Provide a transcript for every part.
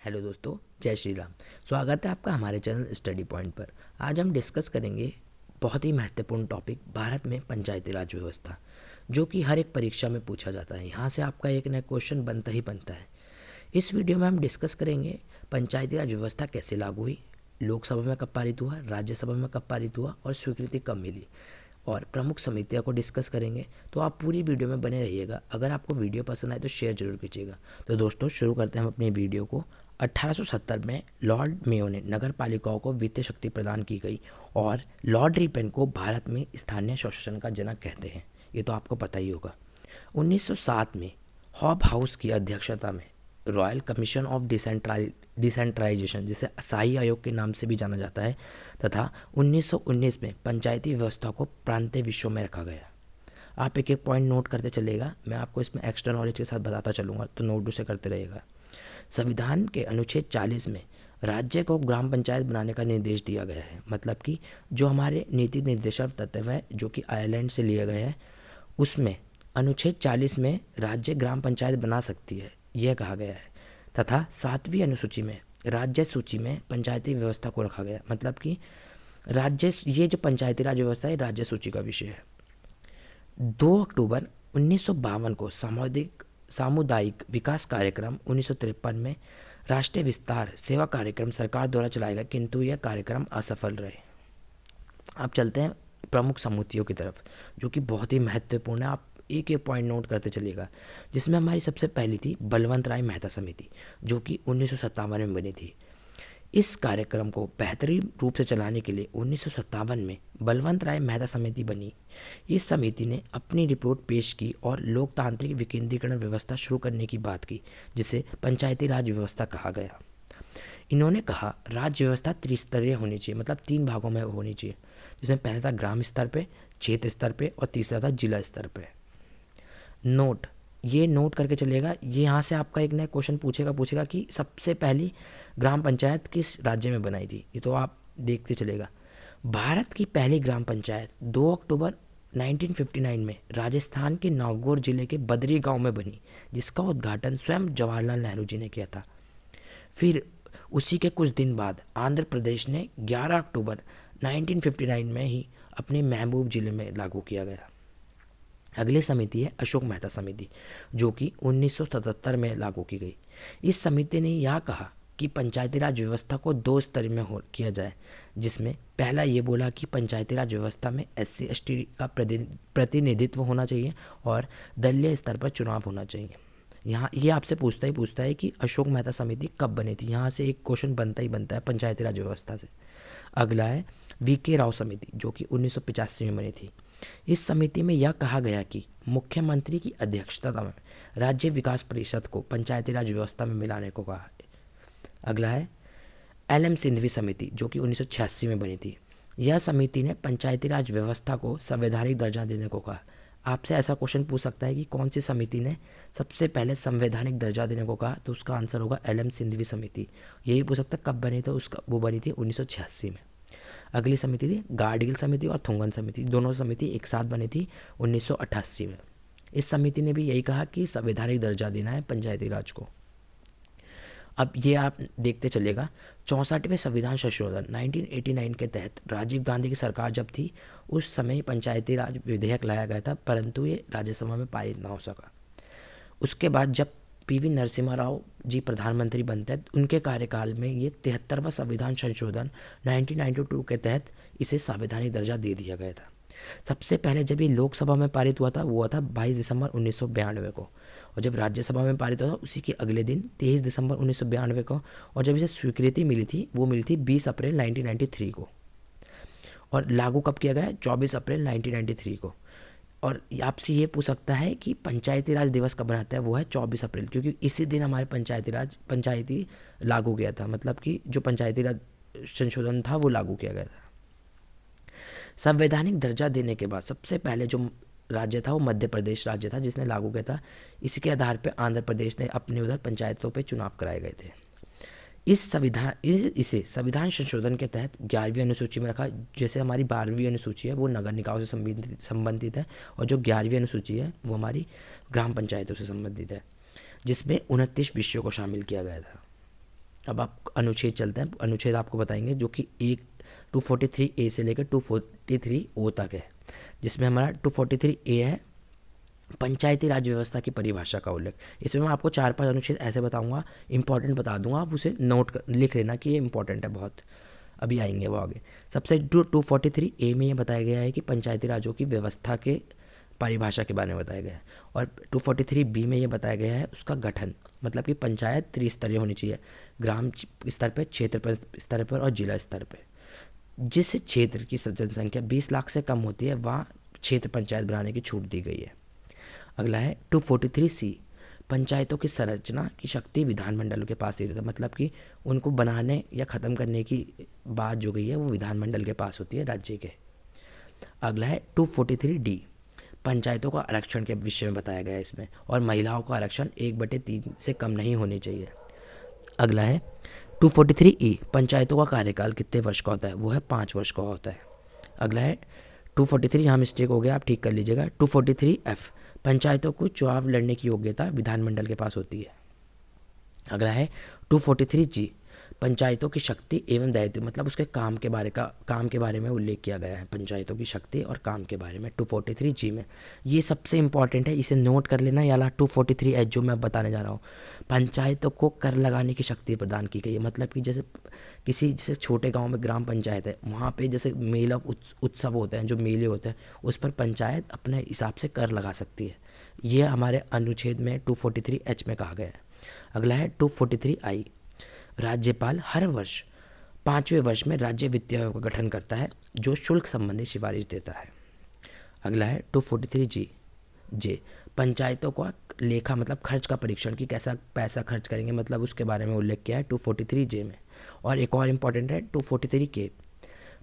Hello दोस्तों, जय श्री राम। स्वागत है आपका हमारे चैनल स्टडी पॉइंट पर। आज हम डिस्कस करेंगे बहुत ही महत्वपूर्ण टॉपिक भारत में पंचायती राज व्यवस्था, जो कि हर एक परीक्षा में पूछा जाता है। यहाँ से आपका एक नया क्वेश्चन बनता ही बनता है। इस वीडियो में हम डिस्कस करेंगे पंचायती राज व्यवस्था कैसे लागू हुई, लोकसभा में कब पारित हुआ, राज्यसभा में कब पारित हुआ और स्वीकृति कब मिली, और प्रमुख समितियों को डिस्कस करेंगे। तो आप पूरी वीडियो में बने रहिएगा। अगर आपको वीडियो पसंद आए तो शेयर जरूर कीजिएगा। तो दोस्तों, शुरू करते हैं हम अपनी वीडियो को। 1870 में लॉर्ड मेयो ने नगर पालिकाओं को वित्तीय शक्ति प्रदान की गई और लॉर्ड रिपेन को भारत में स्थानीय स्वशासन का जनक कहते हैं। ये तो आपको पता ही होगा। 1907 में हॉब हाउस की अध्यक्षता में रॉयल कमीशन ऑफ डिसेंट्रलाइजेशन, जिसे असाही आयोग के नाम से भी जाना जाता है, तथा 1919 में पंचायती व्यवस्था को प्रांतीय विषयों में रखा गया। आप एक एक पॉइंट नोट करते चलेगा, मैं आपको इसमें एक्स्ट्रा नॉलेज के साथ बताता चलूँगा, तो नोट उसे करते रहेगा। संविधान के अनुच्छेद 40 में राज्य को ग्राम पंचायत बनाने का निर्देश दिया गया है। मतलब कि जो हमारे नीति निर्देशक तत्व है, जो कि आयरलैंड से लिए गए हैं, उसमें अनुच्छेद 40 में राज्य ग्राम पंचायत बना सकती है, यह कहा गया है। तथा 7वीं अनुसूची में राज्य सूची में पंचायती व्यवस्था को रखा गया। मतलब कि ये जो पंचायती राज व्यवस्था है, राज्य सूची का विषय है। 2 अक्टूबर 1952 को सामुदायिक विकास कार्यक्रम 1953 में राष्ट्रीय विस्तार सेवा कार्यक्रम सरकार द्वारा चलाया गया, किंतु यह कार्यक्रम असफल रहे। अब चलते हैं प्रमुख समितियों की तरफ, जो कि बहुत ही महत्वपूर्ण है। आप एक एक पॉइंट नोट करते चलिएगा। जिसमें हमारी सबसे पहली थी बलवंत राय मेहता समिति, जो कि 1957 में बनी थी। इस कार्यक्रम को बेहतरीन रूप से चलाने के लिए 1957 में बलवंत राय मेहता समिति बनी। इस समिति ने अपनी रिपोर्ट पेश की और लोकतांत्रिक विकेंद्रीकरण व्यवस्था शुरू करने की बात की, जिसे पंचायती राज व्यवस्था कहा गया। इन्होंने कहा राज्य व्यवस्था त्रिस्तरीय होनी चाहिए, मतलब 3 भागों में होनी चाहिए, जिसमें पहला था ग्राम स्तर पे, क्षेत्र स्तर पे और तीसरा था जिला स्तर पे। ये नोट करके चलिएगा। ये यहाँ से आपका एक नया क्वेश्चन पूछेगा कि सबसे पहली ग्राम पंचायत किस राज्य में बनाई थी। ये तो आप देखते चलेगा। भारत की पहली ग्राम पंचायत 2 अक्टूबर 1959 में राजस्थान के नागौर जिले के बदरी गांव में बनी, जिसका उद्घाटन स्वयं जवाहरलाल नेहरू जी ने किया था। फिर उसी के कुछ दिन बाद आंध्र प्रदेश ने 11 अक्टूबर 1959 में ही अपने महबूब जिले में लागू किया गया। अगली समिति है अशोक मेहता समिति, जो कि 1977 में लागू की गई। इस समिति ने यह कहा कि पंचायती राज व्यवस्था को 2 स्तर में किया जाए, जिसमें पहला ये बोला कि पंचायती राज व्यवस्था में SC ST का प्रतिनिधित्व होना चाहिए और दलीय स्तर पर चुनाव होना चाहिए। यहाँ ये आपसे पूछता है कि अशोक मेहता समिति कब बनी थी। यहाँ से एक क्वेश्चन बनता ही बनता है पंचायती राज व्यवस्था से। अगला है VK राव समिति, जो कि 1985 में बनी थी। इस समिति में यह कहा गया कि मुख्यमंत्री की अध्यक्षता में राज्य विकास परिषद को पंचायती राज व्यवस्था में मिलाने को कहा। अगला है LM सिंघवी समिति, जो कि 1986 में बनी थी। यह समिति ने पंचायती राज व्यवस्था को संवैधानिक दर्जा देने को कहा। आपसे ऐसा क्वेश्चन पूछ सकता है कि कौन सी समिति ने सबसे पहले संवैधानिक दर्जा देने को कहा, तो उसका आंसर होगा LM सिंघवी समिति। यही पूछ सकता है कब बनी, तो वो बनी थी 1986 में। अगली समिति थी गाडगिल समिति और थुंगन समिति। दोनों समिति एक साथ बनी थी 1988 में। इस समिति ने भी यही कहा कि संवैधानिक दर्जा देना है पंचायती राज को। अब ये आप देखते चलिएगा। 64वें संविधान संशोधन 1989 के तहत राजीव गांधी की सरकार जब थी, उस समय पंचायती राज विधेयक लाया गया था, परंतु ये राज्यसभा में पारित ना हो सका। उसके बाद जब PV नरसिम्हा राव जी प्रधानमंत्री बनते हैं, उनके कार्यकाल में ये 73वां संविधान संशोधन 1992 के तहत इसे संवैधानिक दर्जा दे दिया गया था। सबसे पहले जब ये लोकसभा में पारित हुआ था, वो हुआ था 22 दिसंबर 1992 को, और जब राज्यसभा में पारित हुआ था उसी के अगले दिन 23 दिसंबर 1992 को, और जब इसे स्वीकृति मिली थी वो मिली थी 20 अप्रैल 1993 को, और लागू कब किया गया? 24 अप्रैल 1993 को। और आपसे ये पूछ सकता है कि पंचायती राज दिवस कब बनाता है, वो है 24 अप्रैल, क्योंकि इसी दिन हमारे पंचायती लागू किया था। मतलब कि जो पंचायती राज संशोधन था वो लागू किया गया था। संवैधानिक दर्जा देने के बाद सबसे पहले जो राज्य था वो मध्य प्रदेश राज्य था, जिसने लागू किया था। इसके आधार पर आंध्र प्रदेश ने अपने उधर पंचायतों पर चुनाव कराए गए थे। इसे संविधान संशोधन के तहत 11वीं अनुसूची में रखा। जैसे हमारी 12वीं अनुसूची है वो नगर निकायों से संबंधित है, और जो 11वीं अनुसूची है वो हमारी ग्राम पंचायतों से संबंधित है, जिसमें 29 विषयों को शामिल किया गया था। अब आप अनुच्छेद चलते हैं, अनुच्छेद आपको बताएंगे जो कि 243A से लेकर 243O तक है, जिसमें हमारा 243A है पंचायती राज व्यवस्था की परिभाषा का उल्लेख। इसमें मैं आपको 4-5 अनुच्छेद ऐसे बताऊंगा, इंपॉर्टेंट बता दूंगा, आप उसे लिख लेना कि ये इंपॉर्टेंट है बहुत, अभी आएंगे वो आगे। सबसे 243A में ये बताया गया है कि पंचायती राजों की व्यवस्था के परिभाषा के बारे में बताया गया है, और 243B में ये बताया गया है उसका गठन, मतलब कि पंचायत त्रिस्तरीय होनी चाहिए, ग्राम स्तर पर, क्षेत्र स्तर पर और जिला स्तर पर। जिस क्षेत्र की जनसंख्या 20 लाख से कम होती है वहाँ क्षेत्र पंचायत बनाने की छूट दी गई है। अगला है 243C, पंचायतों की संरचना की शक्ति विधानमंडल के पास ही रहता है, मतलब कि उनको बनाने या ख़त्म करने की बात जो गई है वो विधानमंडल के पास होती है, राज्य के। अगला है 243D, पंचायतों का आरक्षण के विषय में बताया गया है इसमें, और महिलाओं का आरक्षण 1/3 से कम नहीं होनी चाहिए। अगला है 243E, पंचायतों का कार्यकाल कितने वर्ष का होता है, वो है 5 वर्ष का होता है। अगला है 243, यहाँ मिस्टेक हो गया, आप ठीक कर लीजिएगा। 243F, पंचायतों को चुनाव लड़ने की योग्यता विधानमंडल के पास होती है। अगला है 243G, पंचायतों की शक्ति एवं दायित्व, मतलब उसके काम के बारे में उल्लेख किया गया है, पंचायतों की शक्ति और काम के बारे में 243G में। ये सबसे इंपॉर्टेंट है, इसे नोट कर लेना। या 243H जो मैं बताने जा रहा हूँ, पंचायतों को कर लगाने की शक्ति प्रदान की गई है, मतलब कि जैसे छोटे गाँव में ग्राम पंचायत है, वहाँ पर जैसे मेला उत्सव होते हैं, जो मेले होते हैं, उस पर पंचायत अपने हिसाब से कर लगा सकती है। ये हमारे अनुच्छेद में 243H में कहा गया है। अगला है 243I, राज्यपाल हर वर्ष 5वें वर्ष में राज्य वित्तीय आयोग का गठन करता है जो शुल्क संबंधी सिफारिश देता है। अगला है 243J, पंचायतों का लेखा, मतलब खर्च का परीक्षण की कैसा पैसा खर्च करेंगे, मतलब उसके बारे में उल्लेख किया है 243J में। और एक और इम्पॉर्टेंट है 243K,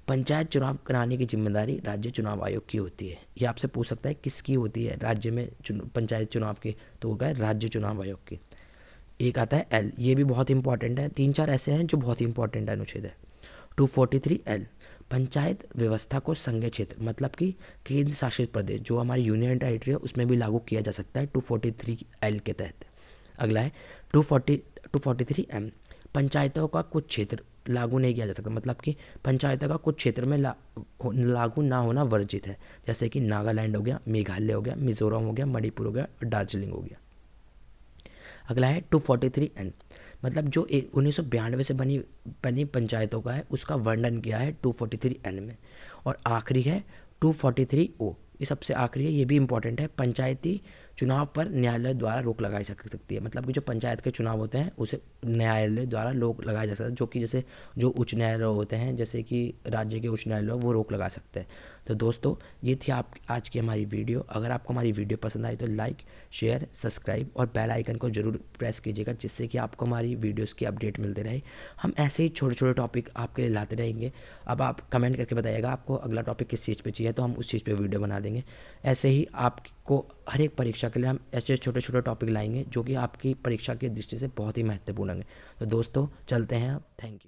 पंचायत चुनाव कराने की जिम्मेदारी राज्य चुनाव आयोग की होती है। ये आपसे पूछ सकता है किसकी होती है राज्य में पंचायत चुनाव की, तो होगा राज्य चुनाव आयोग की। एक आता है L, ये भी बहुत इंपॉर्टेंट है, 3-4 ऐसे हैं जो बहुत इंपॉर्टेंट अनुच्छेद है। 243L, पंचायत व्यवस्था को संघीय क्षेत्र, मतलब कि केंद्र शासित प्रदेश जो हमारी यूनियन टेरिटरी है उसमें भी लागू किया जा सकता है 243L के तहत। अगला है 243M, पंचायतों का कुछ क्षेत्र लागू नहीं किया जा सकता, मतलब कि पंचायतों का कुछ क्षेत्र में लागू ना होना वर्जित है, जैसे कि नागालैंड हो गया, मेघालय हो गया, मिजोरम हो गया, मणिपुर हो गया, दार्जिलिंग हो गया। अगला है 243N, मतलब जो 1992 से बनी पंचायतों का है उसका वर्णन किया है 243N में। और आखिरी है 243O, ये सबसे आखिरी है, ये भी इंपॉर्टेंट है, पंचायती चुनाव पर न्यायालय द्वारा रोक लगाई सकती है, मतलब कि जो पंचायत के चुनाव होते हैं उसे न्यायालय द्वारा रोक लगाया जा सकता है, जो कि जैसे जो उच्च न्यायालय होते हैं, जैसे कि राज्य के उच्च न्यायालय वो रोक लगा सकते हैं। तो दोस्तों ये थी आज की हमारी वीडियो। अगर आपको हमारी वीडियो पसंद आई तो लाइक, शेयर, सब्सक्राइब और बेल आइकन को जरूर प्रेस कीजिएगा, जिससे कि आपको हमारी वीडियोज़ की अपडेट मिलते रहे। हम ऐसे ही छोटे छोटे टॉपिक आपके लिए लाते रहेंगे। अब आप कमेंट करके बताइएगा आपको अगला टॉपिक किस चीज़ पे चाहिए, तो हम उस चीज़ पे वीडियो बना देंगे। ऐसे ही आपको हर एक परीक्षा के लिए हम ऐसे छोटे छोटे टॉपिक लाएंगे जो कि आपकी परीक्षा की दृष्टि से बहुत ही महत्वपूर्ण होंगे। तो दोस्तों चलते हैं अब, थैंक यू।